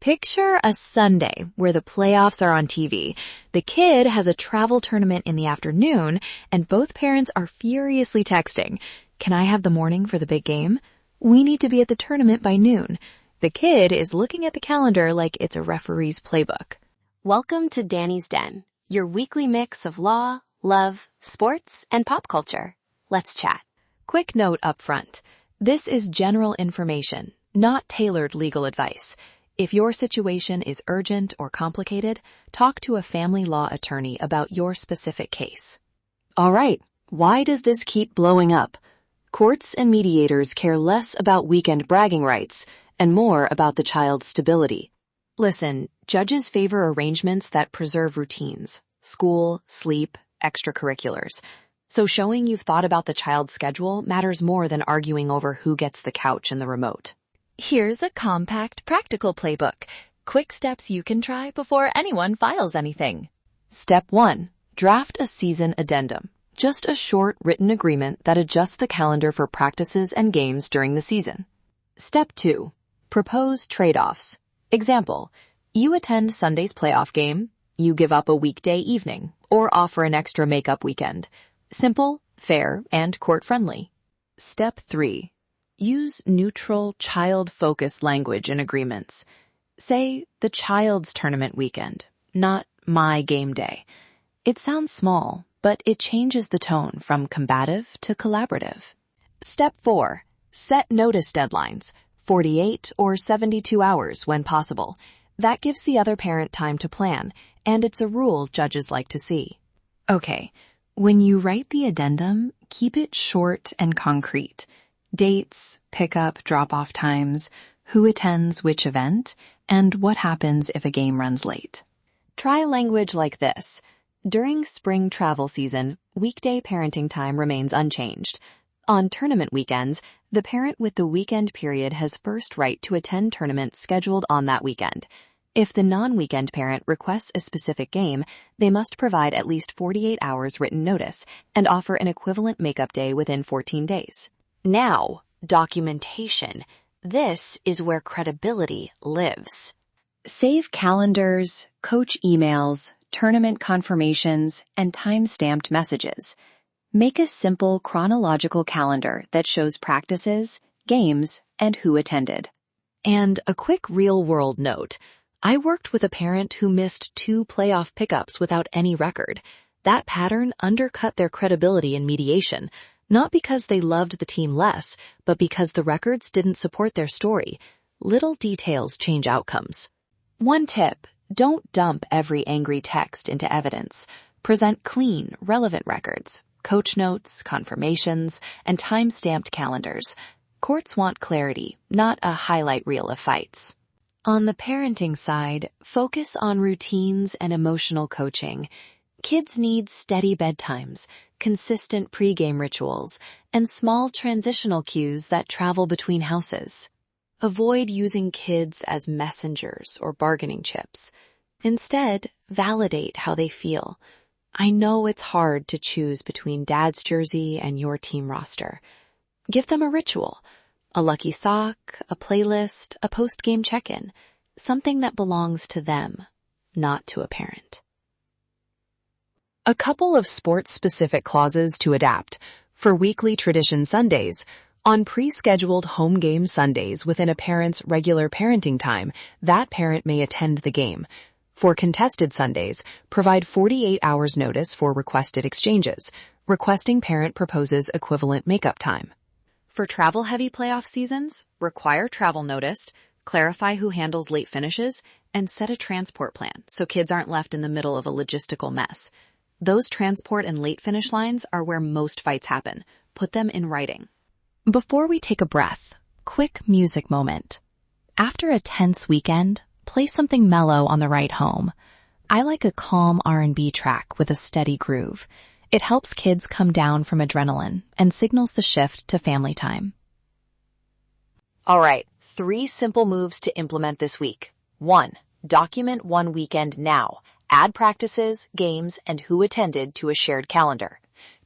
Picture a Sunday where the playoffs are on TV. The kid has a travel tournament in the afternoon, and both parents are furiously texting. Can I have the morning for the big game? We need to be at the tournament by noon. The kid is looking at the calendar like it's a referee's playbook. Welcome to Danny's Den, your weekly mix of law, love, sports, and pop culture. Let's chat. Quick note up front. This is general information, not tailored legal advice. If your situation is urgent or complicated, talk to a family law attorney about your specific case. All right, why does this keep blowing up? Courts and mediators care less about weekend bragging rights and more about the child's stability. Listen, judges favor arrangements that preserve routines, school, sleep, extracurriculars. So showing you've thought about the child's schedule matters more than arguing over who gets the couch and the remote. Here's a compact, practical playbook. Quick steps you can try before anyone files anything. Step 1. Draft a season addendum. Just a short written agreement that adjusts the calendar for practices and games during the season. Step 2. Propose trade-offs. Example, you attend Sunday's playoff game, you give up a weekday evening, or offer an extra makeup weekend. Simple, fair, and court-friendly. Step 3. Use neutral, child-focused language in agreements. Say, the child's tournament weekend, not my game day. It sounds small, but it changes the tone from combative to collaborative. Step 4. Set notice deadlines, 48 or 72 hours when possible. That gives the other parent time to plan, and it's a rule judges like to see. Okay, when you write the addendum, keep it short and concrete. Dates, pickup, drop-off times, who attends which event, and what happens if a game runs late. Try language like this. During spring travel season, weekday parenting time remains unchanged. On tournament weekends, the parent with the weekend period has first right to attend tournaments scheduled on that weekend. If the non-weekend parent requests a specific game, they must provide at least 48 hours written notice and offer an equivalent makeup day within 14 days. Now, documentation. This is where credibility lives. Save calendars, coach emails, tournament confirmations, and time-stamped messages. Make a simple chronological calendar that shows practices, games, and who attended. And a quick real-world note. I worked with a parent who missed 2 playoff pickups without any record. That pattern undercut their credibility in mediation. Not because they loved the team less, but because the records didn't support their story. Little details change outcomes. One tip, don't dump every angry text into evidence. Present clean, relevant records, coach notes, confirmations, and time-stamped calendars. Courts want clarity, not a highlight reel of fights. On the parenting side, focus on routines and emotional coaching. Kids need steady bedtimes, consistent pregame rituals, and small transitional cues that travel between houses. Avoid using kids as messengers or bargaining chips. Instead, validate how they feel. I know it's hard to choose between dad's jersey and your team roster. Give them a ritual, a lucky sock, a playlist, a post-game check-in, something that belongs to them, not to a parent. A couple of sports-specific clauses to adapt. For weekly tradition Sundays, on pre-scheduled home game Sundays within a parent's regular parenting time, that parent may attend the game. For contested Sundays, provide 48 hours notice for requested exchanges. Requesting parent proposes equivalent makeup time. For travel-heavy playoff seasons, require travel notice, clarify who handles late finishes, and set a transport plan so kids aren't left in the middle of a logistical mess. Those transport and late finish lines are where most fights happen. Put them in writing. Before we take a breath, quick music moment. After a tense weekend, play something mellow on the ride home. I like a calm R&B track with a steady groove. It helps kids come down from adrenaline and signals the shift to family time. All right, 3 simple moves to implement this week. 1. Document one weekend now. Add practices, games, and who attended to a shared calendar.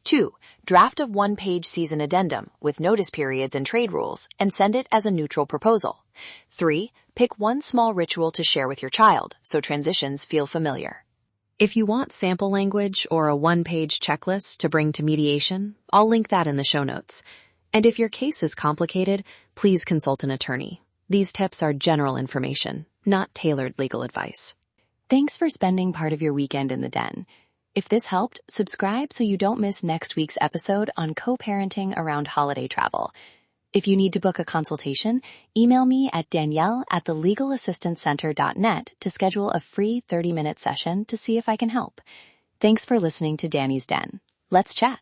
2. Draft a one-page season addendum with notice periods and trade rules and send it as a neutral proposal. 3. Pick one small ritual to share with your child so transitions feel familiar. If you want sample language or a one-page checklist to bring to mediation, I'll link that in the show notes. And if your case is complicated, please consult an attorney. These tips are general information, not tailored legal advice. Thanks for spending part of your weekend in the den. If this helped, subscribe so you don't miss next week's episode on co-parenting around holiday travel. If you need to book a consultation, email me at danielle@thelegalassistancecenter.net to schedule a free 30-minute session to see if I can help. Thanks for listening to Danny's Den. Let's chat.